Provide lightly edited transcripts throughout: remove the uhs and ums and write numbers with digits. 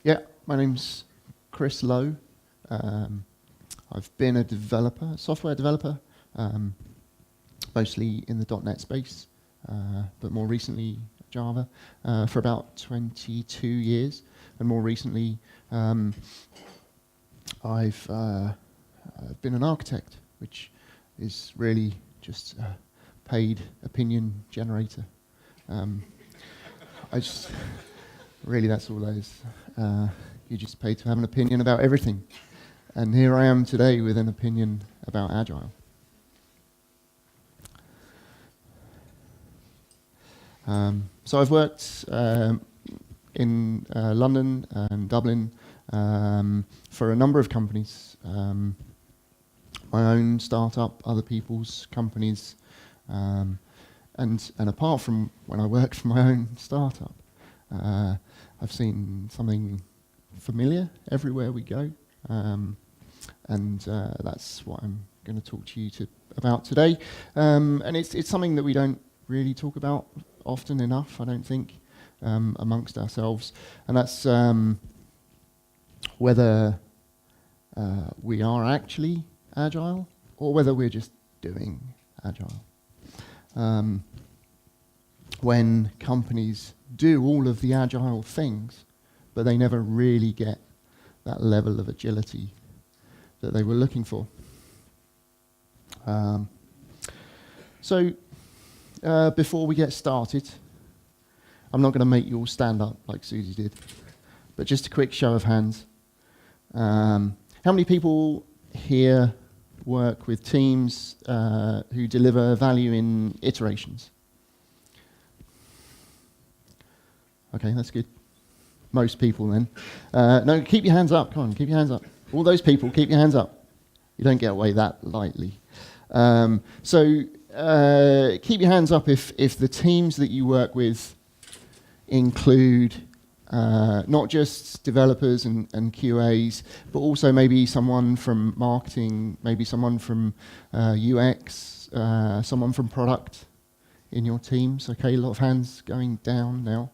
Yeah, my name's Chris Lowe. I've been a developer, software developer, mostly in the .NET space, but more recently Java, for about 22 years. And more recently, I've been an architect, which is really just a paid opinion generator. I just, really that's all that is. You just pay to have an opinion about everything. And here I am today with an opinion about Agile. So I've worked in London and Dublin for a number of companies. My own startup, other people's companies, and apart from when I worked for my own startup, I've seen something familiar everywhere we go, and that's what I'm going to talk to you about today. And it's something that we don't really talk about often enough, I don't think, amongst ourselves, and that's whether we are actually Agile or whether we're just doing Agile. When companies do all of the Agile things, but they never really get that level of agility that they were looking for. So before we get started, I'm not going to make you all stand up like Susie did, but just a quick show of hands. How many people here work with teams who deliver value in iterations? Okay, that's good. Most people then. No, keep your hands up. Come on, keep your hands up. All those people, keep your hands up. You don't get away that lightly. So keep your hands up if the teams that you work with include not just developers and QAs, but also maybe someone from marketing, maybe someone from UX, someone from product in your teams. Okay, a lot of hands going down now.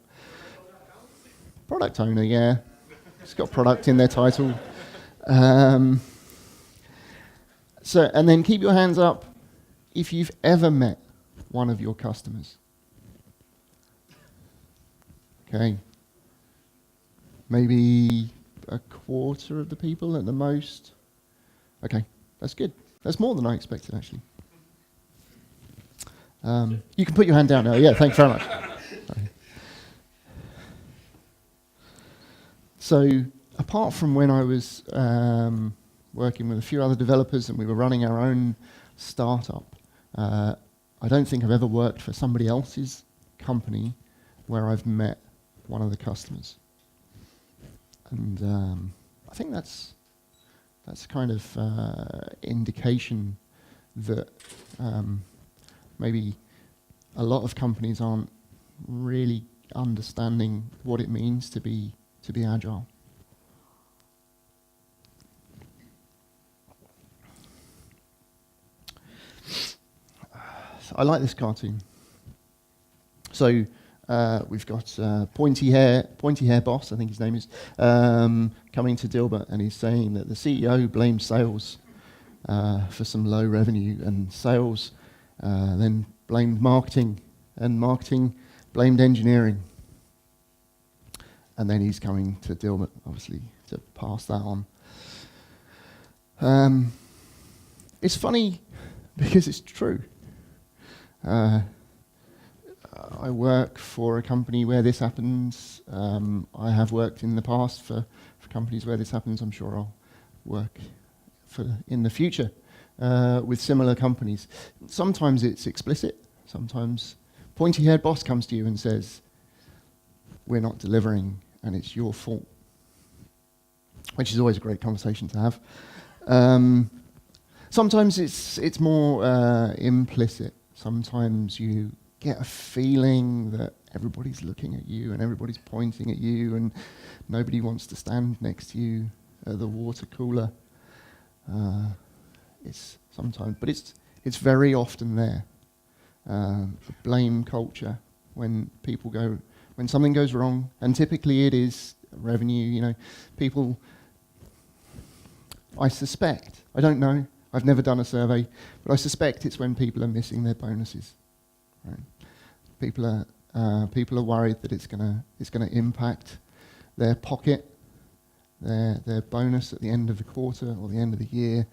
Product owner, yeah. It's got product in their title. So, and then keep your hands up if you've ever met one of your customers. Okay. Maybe a quarter of the people at the most. Okay, that's good. That's more than I expected, actually. You can put your hand down now. Yeah, thanks very much. Sorry. So, apart from when I was working with a few other developers and we were running our own startup, I don't think I've ever worked for somebody else's company where I've met one of the customers. And I think that's kind of indication that maybe a lot of companies aren't really understanding what it means to be agile. So I like this cartoon. So we've got pointy hair boss, I think his name is, coming to Dilbert, and he's saying that the CEO blamed sales for some low revenue, and sales then blamed marketing, and marketing blamed engineering. And then he's coming to Dilbert, obviously, to pass that on. It's funny because it's true. I work for a company where this happens. I have worked in the past for companies where this happens. I'm sure I'll work in the future with similar companies. Sometimes it's explicit. Sometimes pointy-haired boss comes to you and says, "We're not delivering, and it's your fault," which is always a great conversation to have. Sometimes it's more implicit. Sometimes you get a feeling that everybody's looking at you and everybody's pointing at you and nobody wants to stand next to you at the water cooler. It's sometimes, but it's very often there. The blame culture when something goes wrong, and typically it is revenue, you know, people, I suspect, I don't know, I've never done a survey, but I suspect it's when people are missing their bonuses. Right? People are worried that it's gonna impact their pocket, their bonus at the end of the quarter or the end of the year.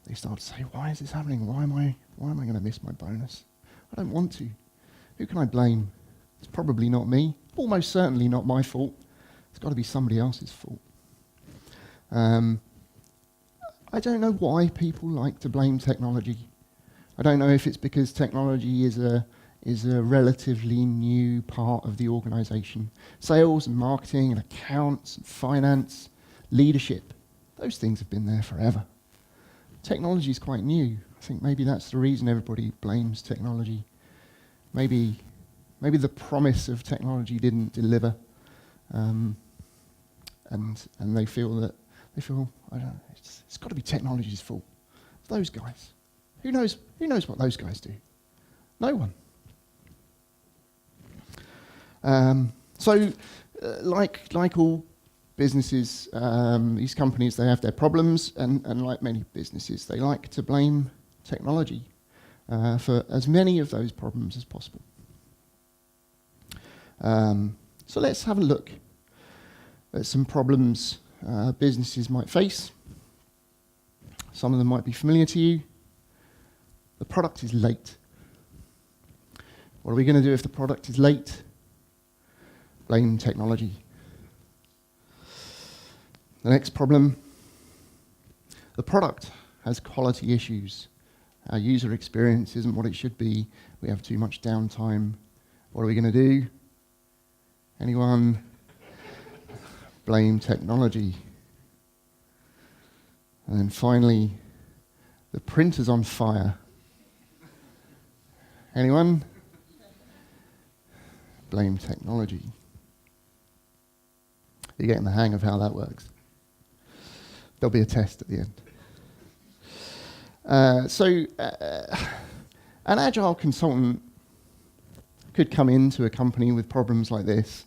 They start to say, why is this happening? Why am I going to miss my bonus? I don't want to. Who can I blame? It's probably not me. Almost certainly not my fault. It's got to be somebody else's fault. I don't know why people like to blame technology. I don't know if it's because technology is a relatively new part of the organisation. Sales and marketing and accounts and finance, leadership, those things have been there forever. Technology is quite new. I think maybe that's the reason everybody blames technology. Maybe the promise of technology didn't deliver, and they feel I don't know, it's got to be technology's fault. Those guys, who knows what those guys do? No one. Like all businesses, these companies, they have their problems, and like many businesses, they like to blame technology for as many of those problems as possible. So let's have a look at some problems businesses might face. Some of them might be familiar to you. The product is late. What are we going to do if the product is late? Blame technology. The next problem, the product has quality issues. Our user experience isn't what it should be. We have too much downtime. What are we going to do? Anyone? Blame technology. And then finally, the printer's on fire. Anyone? Blame technology. You're getting the hang of how that works. There'll be a test at the end. So an agile consultant could come into a company with problems like this,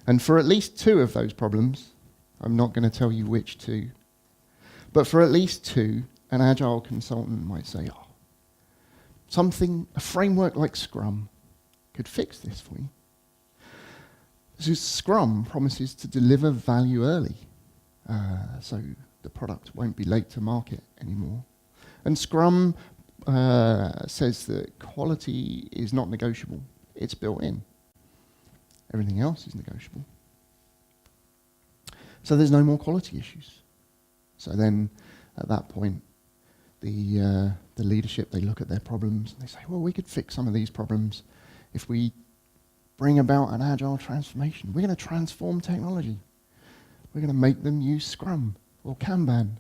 and for at least two of those problems, I'm not going to tell you which two, but for at least two, an agile consultant might say, oh, a framework like Scrum could fix this for you. So Scrum promises to deliver value early, so the product won't be late to market anymore. And Scrum says that quality is not negotiable. It's built in. Everything else is negotiable. So there's no more quality issues. So then, at that point, the leadership, they look at their problems and they say, well, we could fix some of these problems if we bring about an agile transformation. We're going to transform technology. We're going to make them use Scrum or Kanban.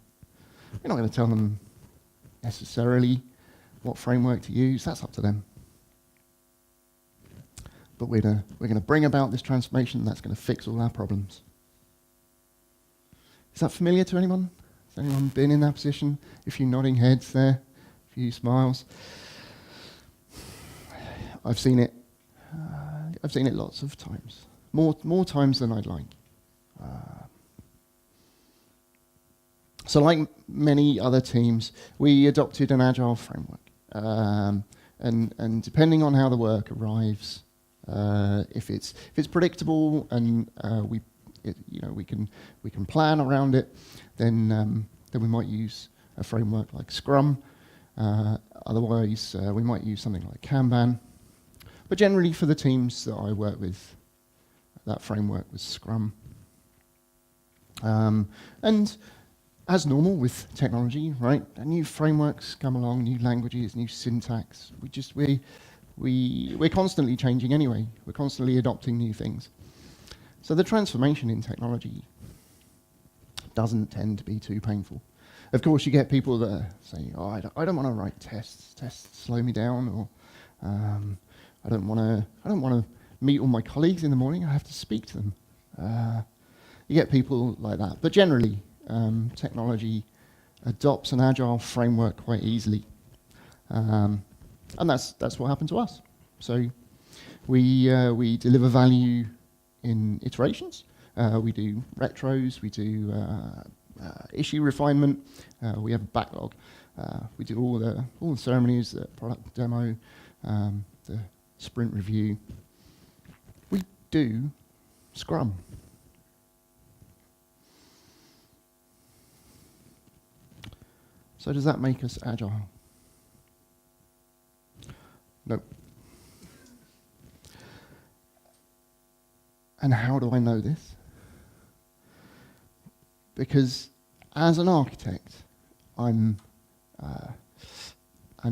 We're not going to tell them necessarily what framework to use. That's up to them. But we're going to bring about this transformation that's going to fix all our problems. Is that familiar to anyone? Has anyone been in that position? A few nodding heads there, a few smiles. I've seen it. I've seen it lots of times, more times than I'd like. So like many other teams, we adopted an Agile Framework. And depending on how the work arrives, if it's predictable and we can plan around it, then we might use a framework like Scrum. Otherwise, we might use something like Kanban. But generally, for the teams that I work with, that framework was Scrum. And as normal with technology, right? New frameworks come along, new languages, new syntax. We're constantly changing anyway. We're constantly adopting new things. So the transformation in technology doesn't tend to be too painful. Of course, you get people that are saying, "Oh, I don't want to write tests. Tests slow me down," or I don't want to meet all my colleagues in the morning. I have to speak to them. You get people like that. But generally, technology adopts an agile framework quite easily. And that's what happened to us. So we deliver value in iterations, We do retros, we do issue refinement, we have a backlog. We do all the ceremonies, the product demo, the sprint review. We do Scrum. So does that make us agile? No. And how do I know this? Because as an architect, I'm an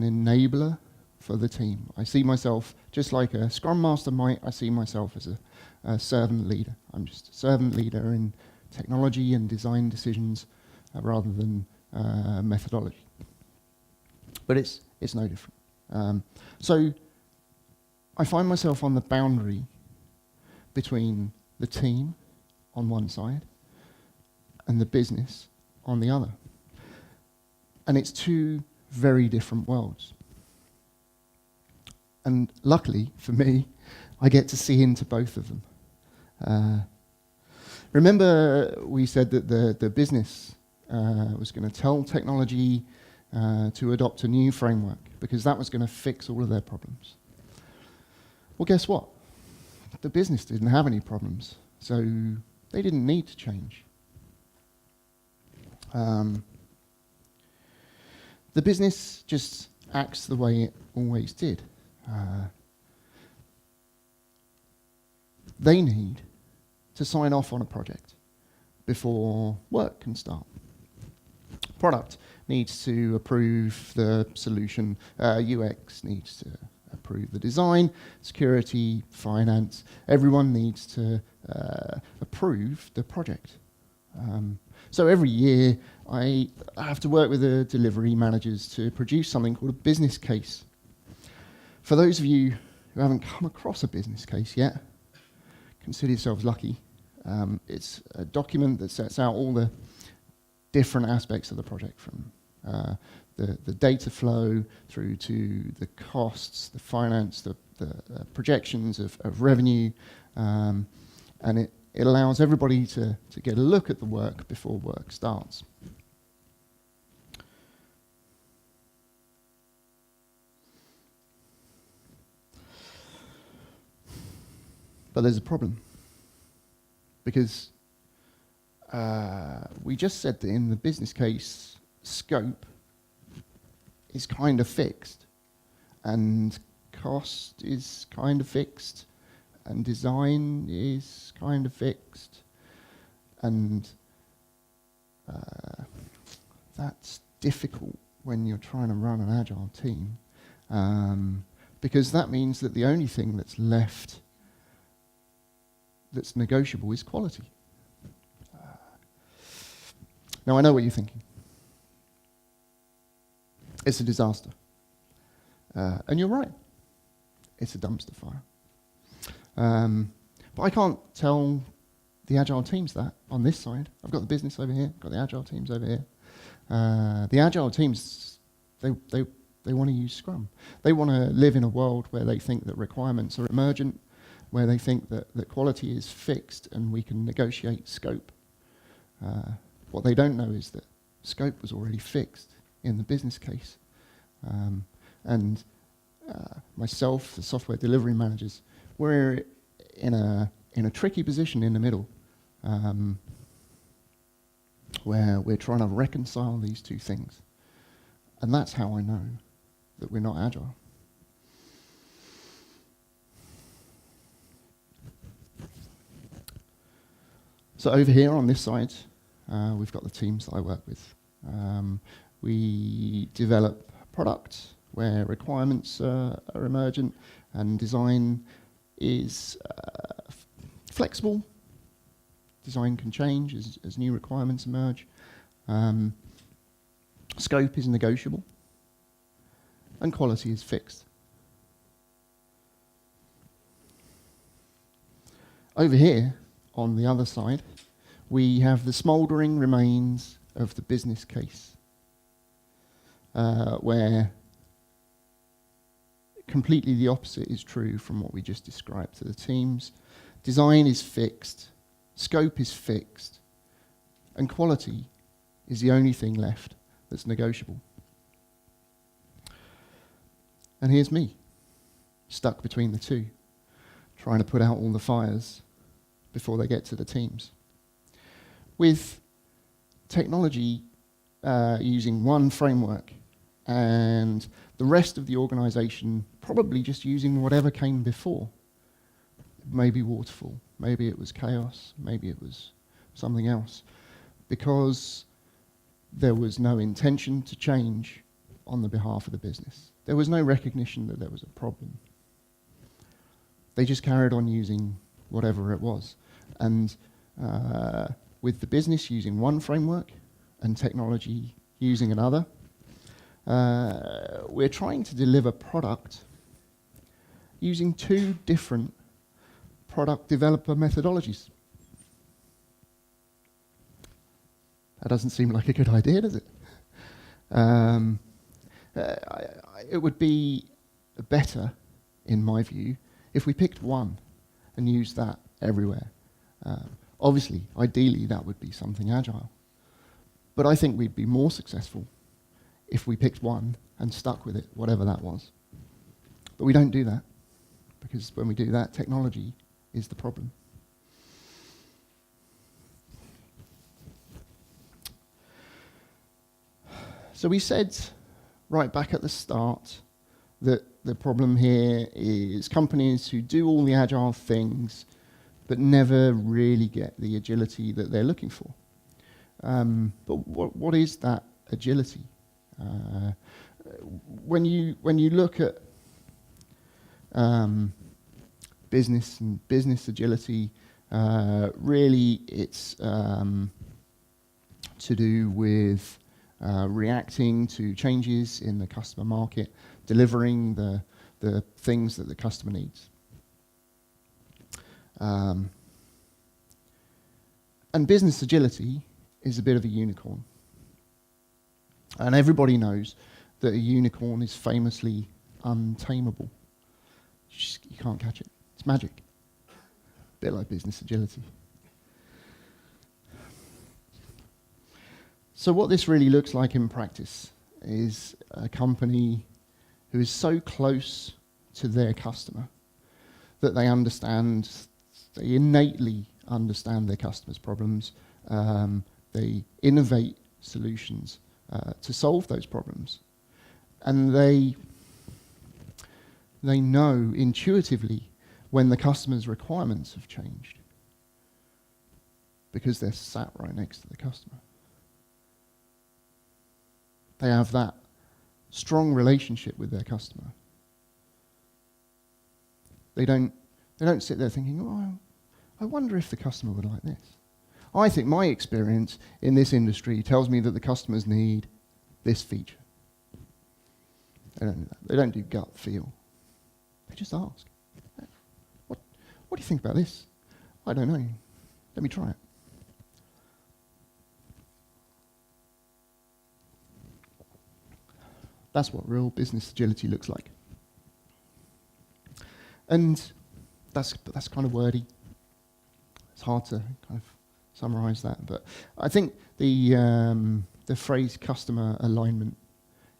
enabler for the team. I see myself, just like a Scrum Master might, I see myself as a servant leader. I'm just a servant leader in technology and design decisions rather than methodology. But it's no different. So I find myself on the boundary between the team on one side and the business on the other. And it's two very different worlds. And luckily for me, I get to see into both of them. Remember we said that the business was going to tell technology to adopt a new framework because that was going to fix all of their problems. Well, guess what? The business didn't have any problems, so they didn't need to change. The business just acts the way it always did. They need to sign off on a project before work can start. Product needs to approve the solution, UX needs to approve the design, security, finance, everyone needs to approve the project. So every year I have to work with the delivery managers to produce something called a business case. For those of you who haven't come across a business case yet, consider yourselves lucky. It's a document that sets out all the different aspects of the project, from the data flow through to the costs, the finance, the projections of revenue, and it allows everybody to get a look at the work before work starts. But there's a problem, because we just said that in the business case, scope is kind of fixed, and cost is kind of fixed, and design is kind of fixed, and that's difficult when you're trying to run an agile team, because that means that the only thing that's left that's negotiable is quality. Now I know what you're thinking. It's a disaster. And you're right. It's a dumpster fire. But I can't tell the agile teams that on this side. I've got the business over here, got the agile teams over here. The agile teams, they want to use Scrum. They want to live in a world where they think that requirements are emergent, where they think that quality is fixed and we can negotiate scope. What they don't know is that scope was already fixed in the business case. And myself, the software delivery managers, we're in a tricky position in the middle, where we're trying to reconcile these two things. And that's how I know that we're not agile. So over here on this side, we've got the teams that I work with. We develop products where requirements are emergent and design is flexible. Design can change as new requirements emerge. Scope is negotiable, and quality is fixed. Over here, on the other side, we have the smouldering remains of the business case, where completely the opposite is true from what we just described to the teams. Design is fixed, Scope is fixed, and quality is the only thing left that's negotiable. And here's me, stuck between the two, trying to put out all the fires before they get to the teams. With technology using one framework and the rest of the organization probably just using whatever came before. Maybe waterfall, maybe it was chaos, maybe it was something else. Because there was no intention to change on the behalf of the business. There was no recognition that there was a problem. They just carried on using whatever it was. And with the business using one framework and technology using another, we're trying to deliver product using two different product developer methodologies. That doesn't seem like a good idea, does it? It would be better, in my view, if we picked one and used that everywhere. Obviously, ideally, that would be something agile. But I think we'd be more successful if we picked one and stuck with it, whatever that was. But we don't do that, because when we do that, technology is the problem. So we said right back at the start that the problem here is companies who do all the agile things but never really get the agility that they're looking for. But what is that agility? When you look at business and business agility, really it's to do with reacting to changes in the customer market, delivering the things that the customer needs. And business agility is a bit of a unicorn. And everybody knows that a unicorn is famously untamable. You can't catch it. It's magic. A bit like business agility. So what this really looks like in practice is a company who is so close to their customer that they innately understand their customers' problems. They innovate solutions to solve those problems. And they know intuitively when the customer's requirements have changed because they're sat right next to the customer. They have that strong relationship with their customer. They don't sit there thinking, oh, I wonder if the customer would like this. I think my experience in this industry tells me that the customers need this feature. They don't do that. They don't do gut feel. They just ask, what do you think about this? I don't know. Let me try it. That's what real business agility looks like. And that's kind of wordy. It's hard to kind of summarize that, but I think the phrase customer alignment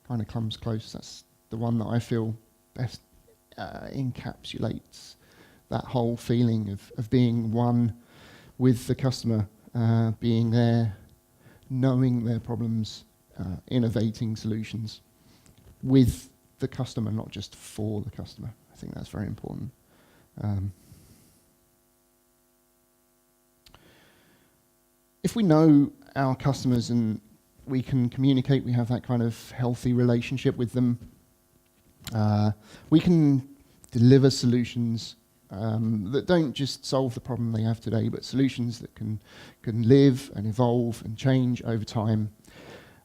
kind of comes close. That's the one that I feel best encapsulates that whole feeling of being one with the customer, being there, knowing their problems, innovating solutions with the customer, not just for the customer. I think that's very important. If we know our customers and we can communicate, we have that kind of healthy relationship with them, we can deliver solutions that don't just solve the problem they have today, but solutions that can live and evolve and change over time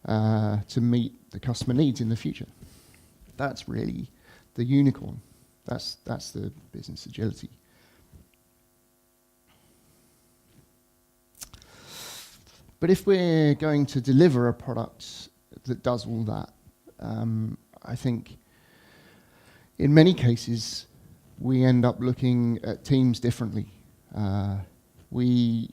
to meet the customer needs in the future. That's really the unicorn. That's the business agility. But if we're going to deliver a product that does all that, I think in many cases we end up looking at teams differently. we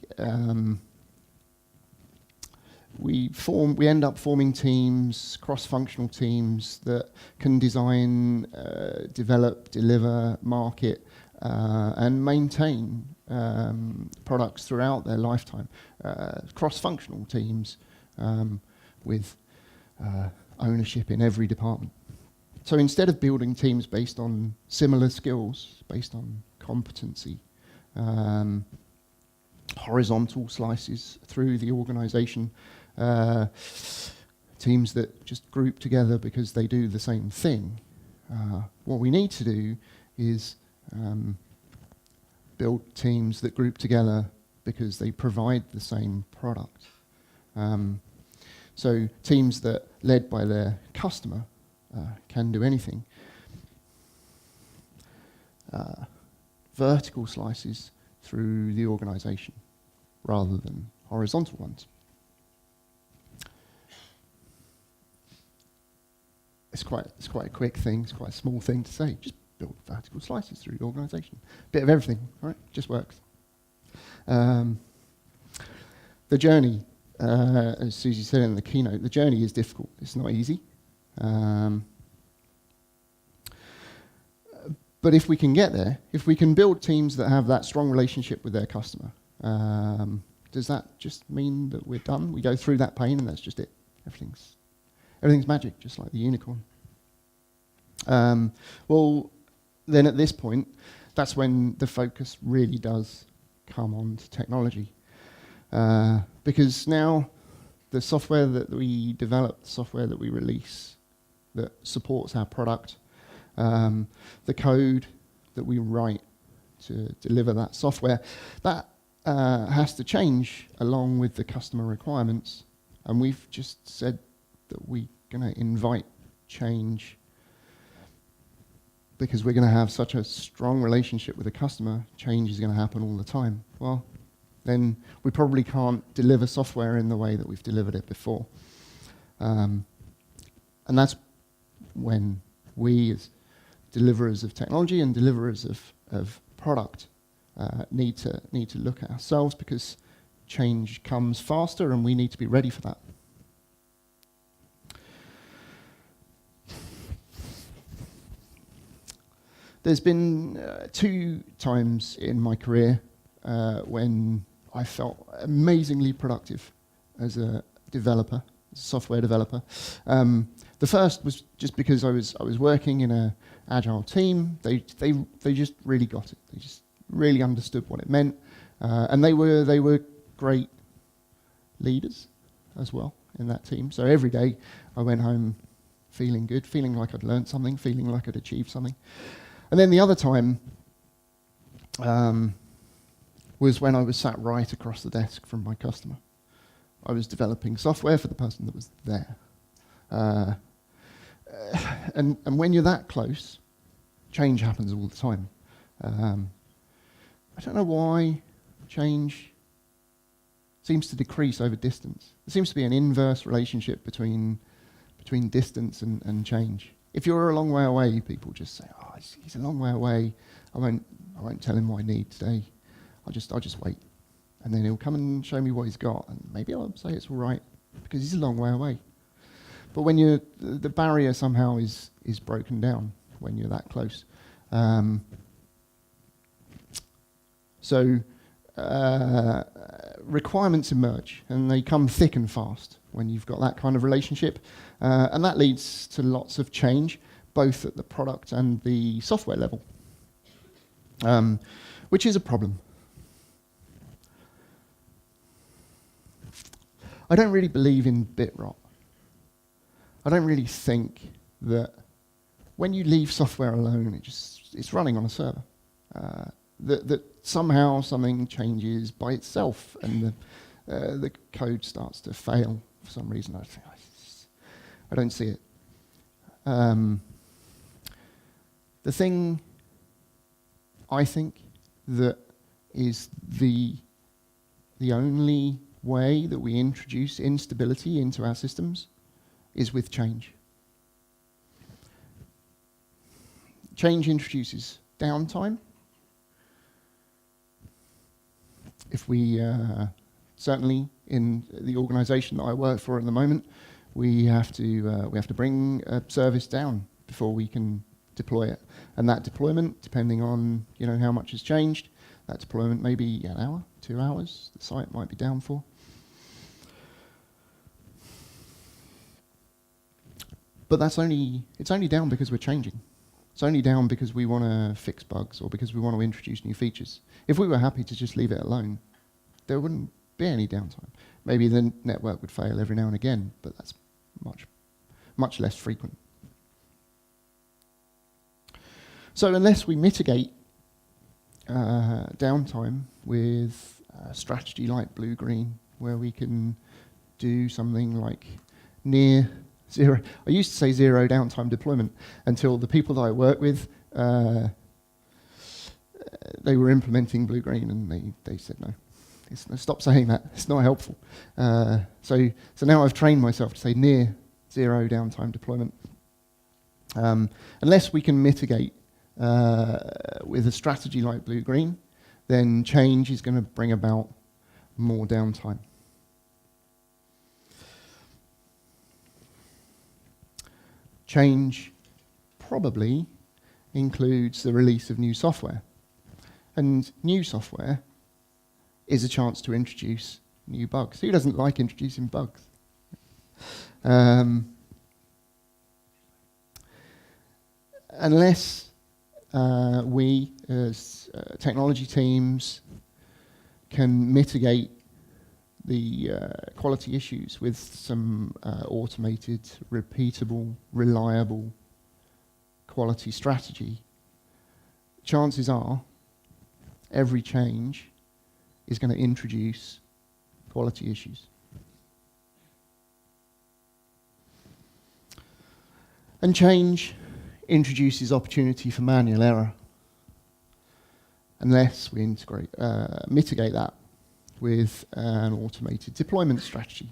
end up forming teams, cross-functional teams that can design, develop, deliver, market, and maintain products throughout their lifetime. Cross-functional teams with ownership in every department. So instead of building teams based on similar skills, based on competency, horizontal slices through the organization, teams that just group together because they do the same thing. What we need to do is build teams that group together because they provide the same product. So teams that, led by their customer, can do anything. Vertical slices through the organization rather than horizontal ones. It's quite a quick thing, it's quite a small thing to say. Just build vertical slices through the organization. Bit of everything, right? Just works. The journey, as Susie said in the keynote, the journey is difficult. It's not easy. But if we can get there, if we can build teams that have that strong relationship with their customer, does that just mean that we're done? We go through that pain and that's just it. Everything's magic, just like the unicorn. Well, then at this point, that's when the focus really does come on to technology. Because now the software that we develop, the software that we release that supports our product, the code that we write to deliver that software, that has to change along with the customer requirements. And we've just said that we're going to invite change because we're going to have such a strong relationship with the customer. Change is going to happen all the time. Well, then we probably can't deliver software in the way that we've delivered it before. And that's when we, as deliverers of technology and deliverers of product, need to look at ourselves, because change comes faster and we need to be ready for that. There's been 2 times in my career when I felt amazingly productive as a developer, as a software developer. The first was just because I was working in an agile team. They just really got it. They just really understood what it meant, and they were great leaders as well in that team. So every day I went home feeling good, feeling like I'd learned something, feeling like I'd achieved something. And then the other time was when I was sat right across the desk from my customer. I was developing software for the person that was there. And when you're that close, change happens all the time. I don't know why change seems to decrease over distance. There seems to be an inverse relationship between distance and change. If you're a long way away, people just say, "Oh, he's a long way away. I won't tell him what I need today. I'll just wait, and then he'll come and show me what he's got, and maybe I'll say it's all right because he's a long way away." But when the barrier somehow is broken down when you're that close. So requirements emerge, and they come thick and fast when you've got that kind of relationship. And that leads to lots of change, both at the product and the software level, which is a problem. I don't really believe in bit rot. I don't really think that when you leave software alone, it's running on a server. That somehow something changes by itself and the code starts to fail for some reason. I don't see it. The thing I think that is the only way that we introduce instability into our systems is with change. Change introduces downtime. if we certainly in the organisation that I work for at the moment, we have to bring a service down before we can deploy it. And that deployment, depending on how much has changed, that deployment may be an hour, 2 hours. The site might be down for. But it's only down because we're changing. It's only down because we want to fix bugs or because we want to introduce new features. If we were happy to just leave it alone, there wouldn't be any downtime. Maybe the network would fail every now and again, but that's much less frequent. So unless we mitigate downtime with a strategy like blue-green, where we can do something like near zero. I used to say zero downtime deployment until the people that I work with, they were implementing blue-green and they said no. Stop saying that, it's not helpful. So now I've trained myself to say near zero downtime deployment. Unless we can mitigate with a strategy like blue-green, then change is going to bring about more downtime. Change probably includes the release of new software. And new software is a chance to introduce new bugs. Who doesn't like introducing bugs? Unless we as technology teams can mitigate the quality issues with some automated, repeatable, reliable quality strategy, chances are every change is going to introduce quality issues. And change introduces opportunity for manual error unless we mitigate that with an automated deployment strategy.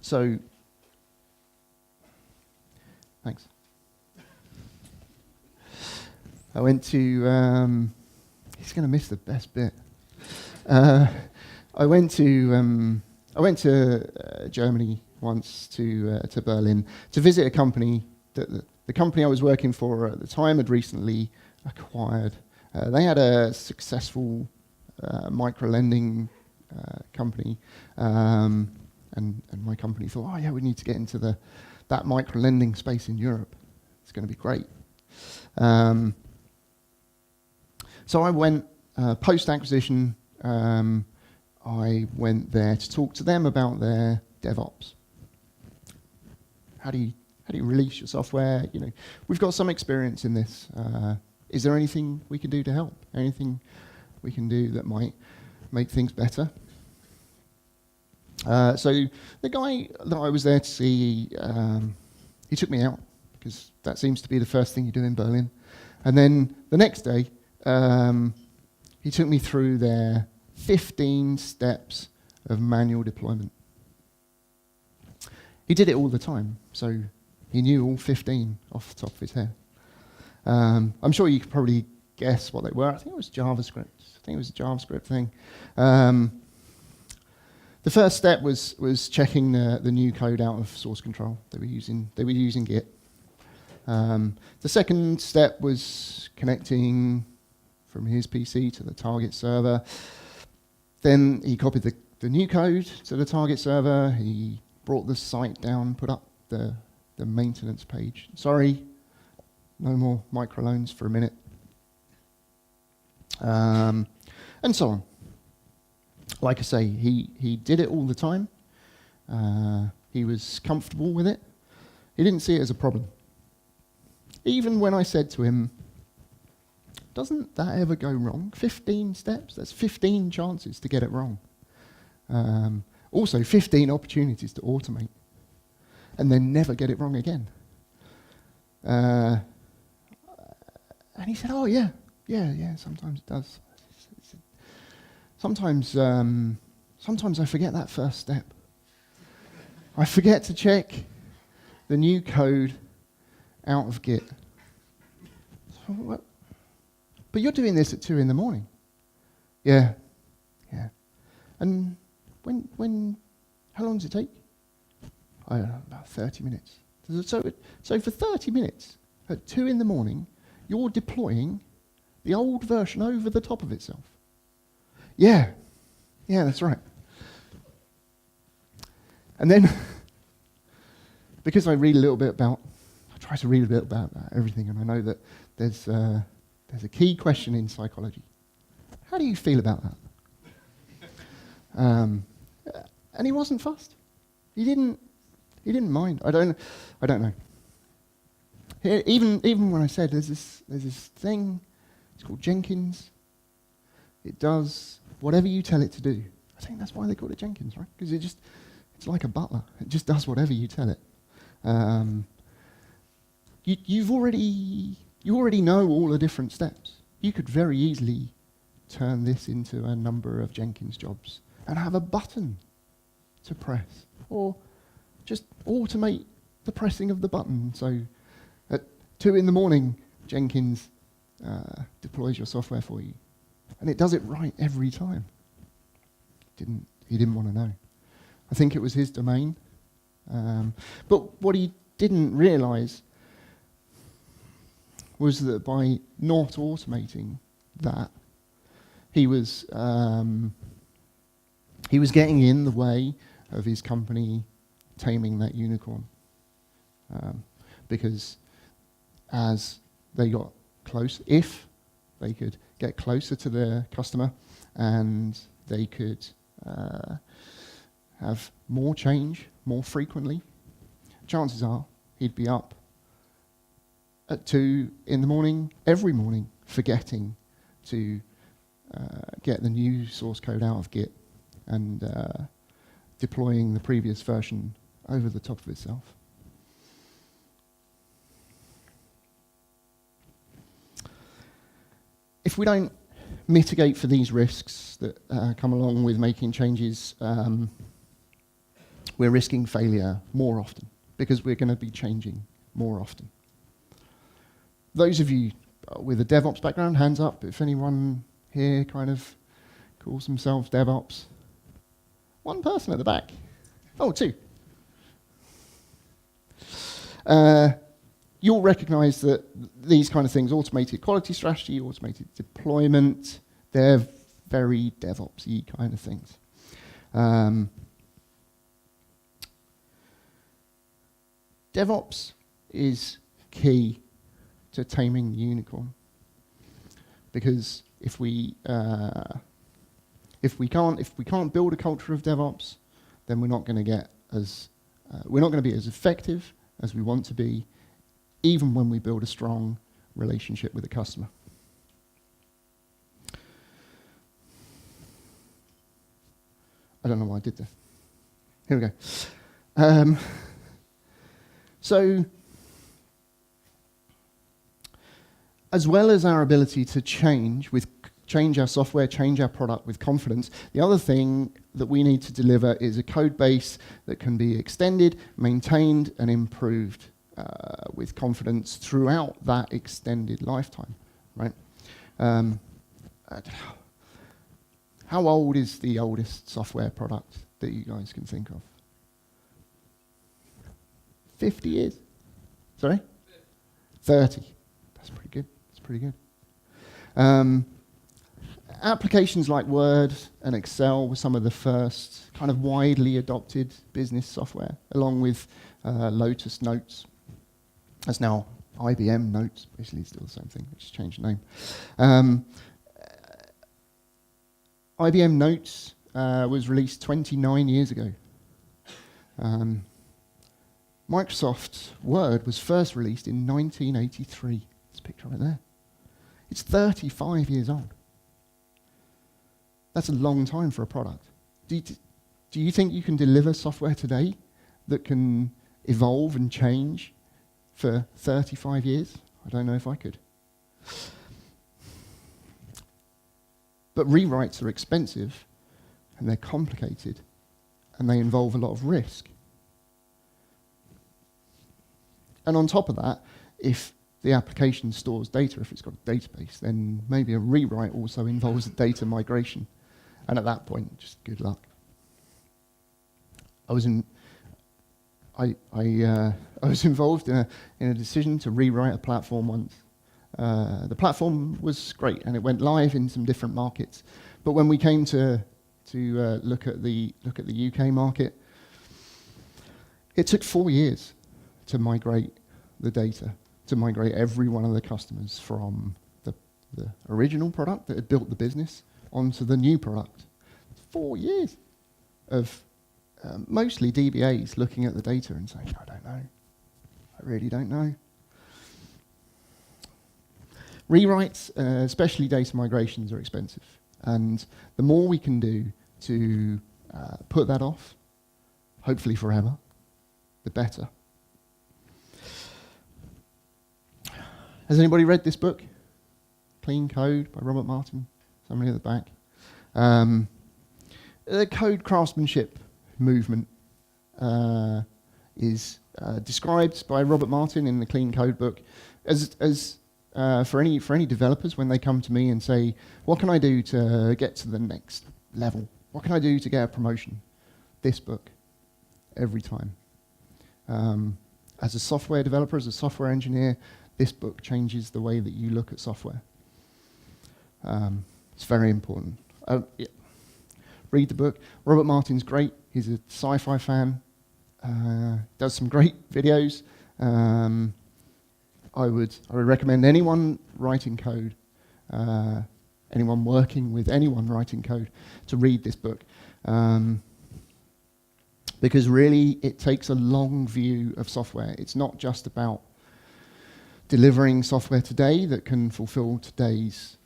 So, thanks. I went to, he's going to miss the best bit. I went to Germany once to Berlin to visit a company that the company I was working for at the time had recently acquired. They had a successful micro-lending company, and my company thought, oh yeah, we need to get into that micro-lending space in Europe. It's going to be great. So I went, post-acquisition, I went there to talk to them about their DevOps. How do you release your software? We've got some experience in this. Is there anything we can do to help? Anything we can do that might make things better? So the guy that I was there to see, he took me out because that seems to be the first thing you do in Berlin. And then the next day, he took me through their 15 steps of manual deployment. He did it all the time, so he knew all 15 off the top of his head. I'm sure you could probably guess what they were. I think it was JavaScript. I think it was a JavaScript thing. The first step was checking the new code out of source control. They were using Git. The second step was connecting from his PC to the target server. Then he copied the new code to the target server. He brought the site down, put up the maintenance page. Sorry, no more microloans for a minute. And so on. Like I say, he did it all the time. He was comfortable with it. He didn't see it as a problem. Even when I said to him, doesn't that ever go wrong? 15 steps, that's 15 chances to get it wrong. Also 15 opportunities to automate and then never get it wrong again. And he said, oh yeah, sometimes it does. Sometimes I forget that first step. I forget to check the new code out of Git. Oh, what? But you're doing this at 2 in the morning. Yeah. And how long does it take? I don't know, about 30 minutes. So for 30 minutes, at 2 in the morning, you're deploying the old version over the top of itself. Yeah, that's right. And then, because I try to read a little bit about everything, and I know that there's a key question in psychology. How do you feel about that? And he wasn't fussed. He didn't mind. I don't know. Even when I said there's this thing, it's called Jenkins. It does whatever you tell it to do. I think that's why they call it Jenkins, right? Because it's like a butler. It just does whatever you tell it. You already know all the different steps. You could very easily turn this into a number of Jenkins jobs and have a button to press, or just automate the pressing of the button. So at 2 in the morning, Jenkins deploys your software for you, and it does it right every time. He didn't want to know. I think it was his domain. But what he didn't realize was that by not automating that, he was getting in the way of his company taming that unicorn. Because as they got close, if they could get closer to their customer and they could have more change more frequently, chances are he'd be up at 2 in the morning, every morning, forgetting to get the new source code out of Git and deploying the previous version over the top of itself. If we don't mitigate for these risks that come along with making changes, we're risking failure more often because we're going to be changing more often. Those of you with a DevOps background, hands up if anyone here kind of calls themselves DevOps. One person at the back. Oh, 2. You'll recognize that these kind of things, automated quality strategy, automated deployment, they're very DevOps-y kind of things. DevOps is key to taming the unicorn, because if we can't build a culture of DevOps, then we're not going to get we're not going to be as effective as we want to be, even when we build a strong relationship with the customer. I don't know why I did that. Here we go. So, as well as our ability to change our software, change our product with confidence, the other thing that we need to deliver is a code base that can be extended, maintained, and improved with confidence throughout that extended lifetime, right? How old is the oldest software product that you guys can think of? 50 years? Sorry? 30. That's pretty good. That's pretty good. Applications like Word and Excel were some of the first kind of widely adopted business software, along with Lotus Notes. That's now IBM Notes, basically still the same thing, just changed the name. IBM Notes was released 29 years ago. Microsoft Word was first released in 1983. This picture right there. It's 35 years old. That's a long time for a product. Do you think you can deliver software today that can evolve and change for 35 years? I don't know if I could. But rewrites are expensive, and they're complicated, and they involve a lot of risk. And on top of that, if the application stores data, if it's got a database, then maybe a rewrite also involves a data migration. And at that point, just good luck. I was involved in a decision to rewrite a platform once. The platform was great, and it went live in some different markets. But when we came to look at the UK market, it took 4 years to migrate the data, to migrate every one of the customers from the original product that had built the business onto the new product. 4 years of mostly DBAs looking at the data and saying, I don't know. I really don't know. Rewrites, especially data migrations, are expensive. And the more we can do to put that off, hopefully forever, the better. Has anybody read this book? Clean Code by Robert Martin? Somebody at the back. The code craftsmanship movement is described by Robert Martin in the Clean Code book as for any developers when they come to me and say, what can I do to get to the next level? What can I do to get a promotion? This book, every time. As a software developer, as a software engineer, this book changes the way that you look at software. It's very important. Yeah. Read the book. Robert Martin's great. He's a sci-fi fan. Does some great videos. I would recommend anyone writing code, anyone working with anyone writing code, to read this book. Because really, it takes a long view of software. It's not just about delivering software today that can fulfill today's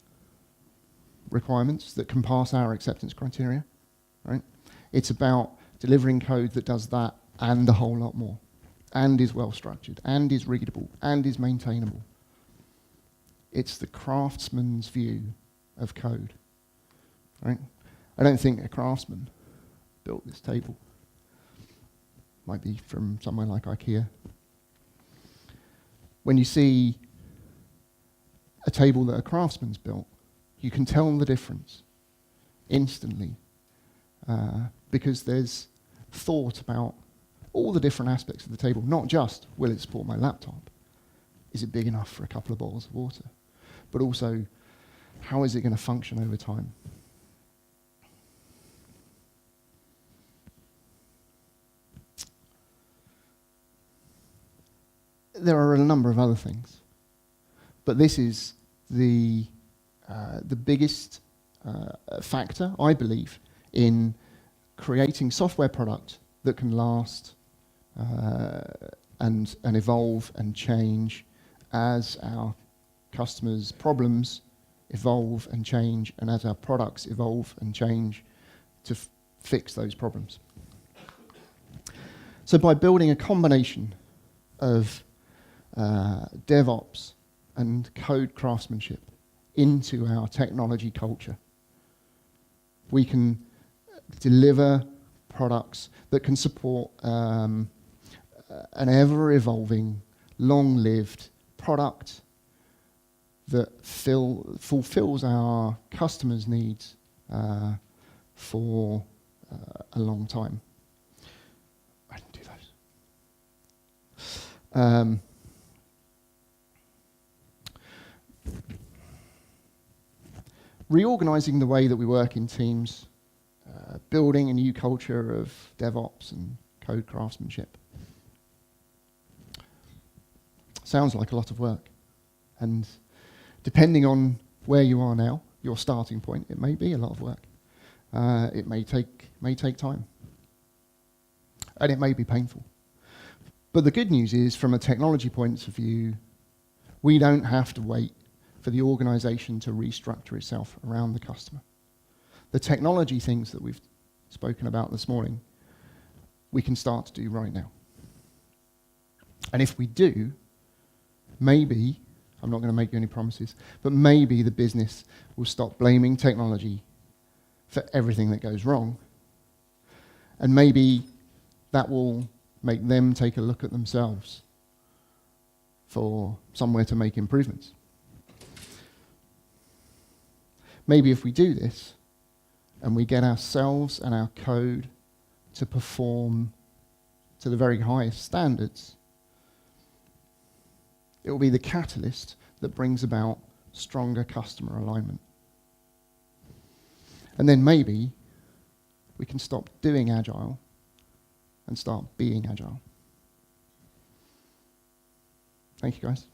requirements, that can pass our acceptance criteria, right? It's about delivering code that does that and a whole lot more, and is well structured, and is readable, and is maintainable. It's the craftsman's view of code, right? I don't think a craftsman built this table. Might be from somewhere like IKEA. When you see a table that a craftsman's built, you can tell the difference instantly, because there's thought about all the different aspects of the table, not just, will it support my laptop? Is it big enough for a couple of bottles of water? But also, how is it going to function over time? There are a number of other things, but this is the biggest factor, I believe, in creating software product that can last and evolve and change as our customers' problems evolve and change, and as our products evolve and change to fix those problems. So by building a combination of DevOps and code craftsmanship into our technology culture, we can deliver products that can support an ever-evolving, long-lived product that fulfills our customers' needs for a long time. I didn't do those. Reorganizing the way that we work in teams, building a new culture of DevOps and code craftsmanship. Sounds like a lot of work. And depending on where you are now, your starting point, it may be a lot of work. It may take time. And it may be painful. But the good news is, from a technology point of view, we don't have to wait for the organization to restructure itself around the customer. The technology things that we've spoken about this morning, we can start to do right now. And if we do, maybe, I'm not going to make you any promises, but maybe the business will stop blaming technology for everything that goes wrong. And maybe that will make them take a look at themselves for somewhere to make improvements. Maybe if we do this, and we get ourselves and our code to perform to the very highest standards, it will be the catalyst that brings about stronger customer alignment. And then maybe we can stop doing Agile and start being Agile. Thank you, guys.